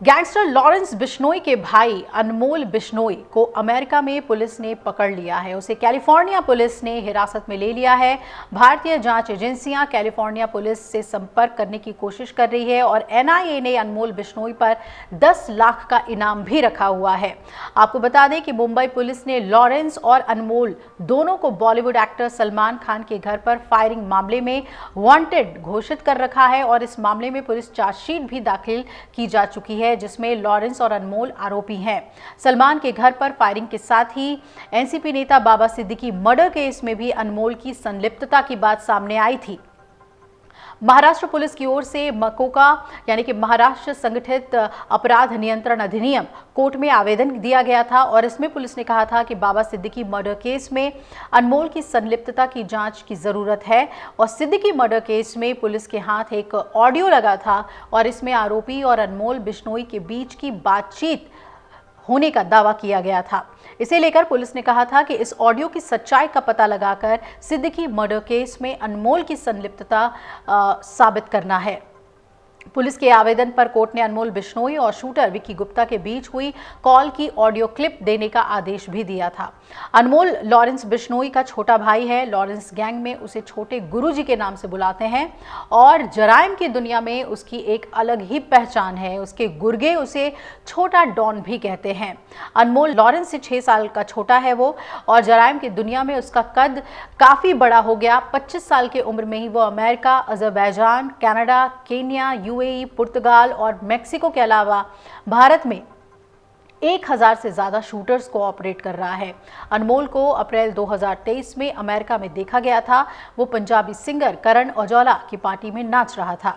Gangster Lawrence Bishnoi के भाई अनमोल बिश्नोई को अमेरिका में पुलिस ने पकड़ लिया है। उसे कैलिफोर्निया पुलिस ने हिरासत में ले लिया है। भारतीय जांच एजेंसियां कैलिफोर्निया पुलिस से संपर्क करने की कोशिश कर रही है और एनआईए ने अनमोल बिश्नोई पर 10 लाख का इनाम भी रखा हुआ है। आपको बता दें कि मुंबई पुलिस ने लॉरेंस और अनमोल दोनों को बॉलीवुड एक्टर सलमान खान के घर पर फायरिंग मामले में वांटेड घोषित कर रखा है और इस मामले में पुलिस चार्जशीट भी दाखिल की जा चुकी है, जिसमें लॉरेंस और अनमोल आरोपी हैं। सलमान के घर पर फायरिंग के साथ ही एनसीपी नेता बाबा सिद्दीकी मर्डर केस में भी अनमोल की संलिप्तता की बात सामने आई थी। महाराष्ट्र पुलिस की ओर से मकोका यानी कि महाराष्ट्र संगठित अपराध नियंत्रण अधिनियम कोर्ट में आवेदन दिया गया था और इसमें पुलिस ने कहा था कि बाबा सिद्दीकी मर्डर केस में अनमोल की संलिप्तता की जांच की जरूरत है और सिद्दीकी मर्डर केस में पुलिस के हाथ एक ऑडियो लगा था और इसमें आरोपी और अनमोल बिश्नोई के बीच की बातचीत होने का दावा किया गया था। इसे लेकर पुलिस ने कहा था कि इस ऑडियो की सच्चाई का पता लगाकर सिद्दीकी मर्डर केस में अनमोल की संलिप्तता साबित करना है। पुलिस के आवेदन पर कोर्ट ने अनमोल बिश्नोई और शूटर विक्की गुप्ता के बीच हुई कॉल की ऑडियो क्लिप देने का आदेश भी दिया था। अनमोल लॉरेंस बिश्नोई का छोटा भाई है। लॉरेंस गैंग में उसे छोटे गुरुजी के नाम से बुलाते हैं और जराइम की दुनिया में उसकी एक अलग ही पहचान है। उसके गुर्गे उसे छोटा डॉन भी कहते हैं। अनमोल लॉरेंस से 6 साल का छोटा है वो और जराइम की दुनिया में उसका कद काफ़ी बड़ा हो गया। 25 साल की उम्र में ही वो America, Azerbaijan, Canada, Kenya, UAE, पुर्तगाल और मेक्सिको के अलावा भारत में 1000 से ज़्यादा शूटर्स को ऑपरेट कर रहा है। अनमोल को अप्रैल 2023 में अमेरिका में देखा गया था। वो पंजाबी सिंगर करण औजला की पार्टी में नाच रहा था।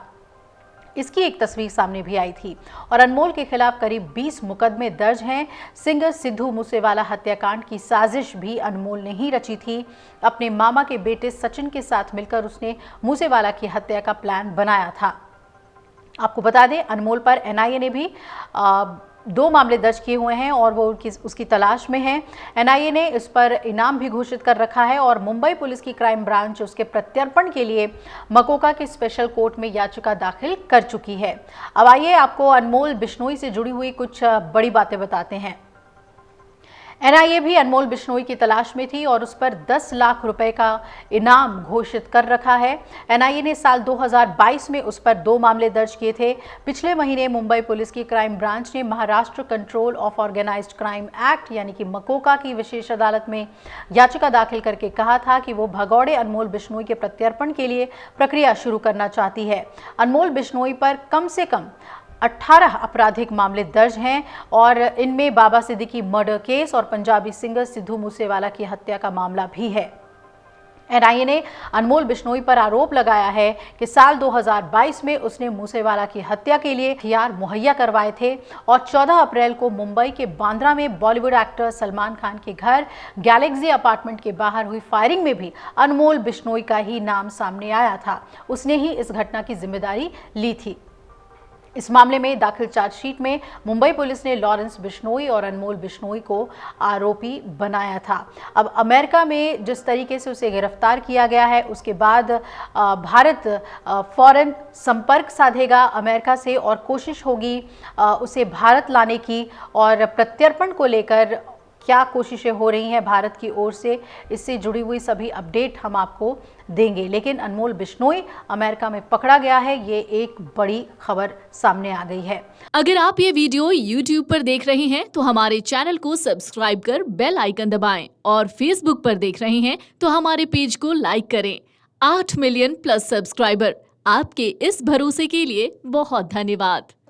इसकी एक तस्वीर सामने भी आई थी और अनमोल के खिलाफ करीब 20 मुकदमे दर्ज हैं। सिंगर सिद्धू मूसेवाला हत्याकांड की साजिश भी अनमोल ने ही रची थी। अपने मामा के बेटे सचिन के साथ मिलकर उसने मूसेवाला की हत्या का प्लान बनाया था। आपको बता दें, अनमोल पर एनआईए ने भी 2 मामले दर्ज किए हुए हैं और वो उसकी तलाश में है। एनआईए ने इस पर इनाम भी घोषित कर रखा है और मुंबई पुलिस की क्राइम ब्रांच उसके प्रत्यर्पण के लिए मकोका के स्पेशल कोर्ट में याचिका दाखिल कर चुकी है। अब आइए आपको अनमोल बिश्नोई से जुड़ी हुई कुछ बड़ी बातें बताते हैं। एनआईए भी अनमोल बिश्नोई की तलाश में थी और उस पर 10 लाख रुपए का इनाम घोषित कर रखा है। एनआईए ने साल 2022 में उस पर 2 मामले दर्ज किए थे। पिछले महीने मुंबई पुलिस की क्राइम ब्रांच ने Maharashtra control of organised crime act यानी कि मकोका की विशेष अदालत में याचिका दाखिल करके कहा था कि वो भगौड़े अनमोल बिश्नोई के प्रत्यर्पण के लिए प्रक्रिया शुरू करना चाहती है। अनमोल बिश्नोई पर कम से कम 18 आपराधिक मामले दर्ज हैं और इनमें बाबा सिद्दीकी मर्डर केस और पंजाबी सिंगर सिद्धू मूसेवाला की हत्या का मामला भी है। एनआईए ने अनमोल बिश्नोई पर आरोप लगाया है कि साल 2022 में उसने मूसेवाला की हत्या के लिए हथियार मुहैया करवाए थे और 14 अप्रैल को मुंबई के बांद्रा में बॉलीवुड एक्टर सलमान खान के घर गैलेक्सी अपार्टमेंट के बाहर हुई फायरिंग में भी अनमोल बिश्नोई का ही नाम सामने आया था। उसने ही इस घटना की जिम्मेदारी ली थी। इस मामले में दाखिल चार्जशीट में मुंबई पुलिस ने लॉरेंस बिश्नोई और अनमोल बिश्नोई को आरोपी बनाया था। अब अमेरिका में जिस तरीके से उसे गिरफ्तार किया गया है उसके बाद भारत फौरन संपर्क साधेगा अमेरिका से और कोशिश होगी उसे भारत लाने की और प्रत्यर्पण को लेकर क्या कोशिशें हो रही हैं भारत की ओर से, इससे जुड़ी हुई सभी अपडेट हम आपको देंगे। लेकिन अनमोल बिश्नोई अमेरिका में पकड़ा गया है, ये एक बड़ी खबर सामने आ गई है। अगर आप ये वीडियो YouTube पर देख रहे हैं तो हमारे चैनल को सब्सक्राइब कर बेल आइकन दबाएं और Facebook पर देख रहे हैं तो हमारे पेज को लाइक करें। 8 मिलियन प्लस सब्सक्राइबर, आपके इस भरोसे के लिए बहुत धन्यवाद।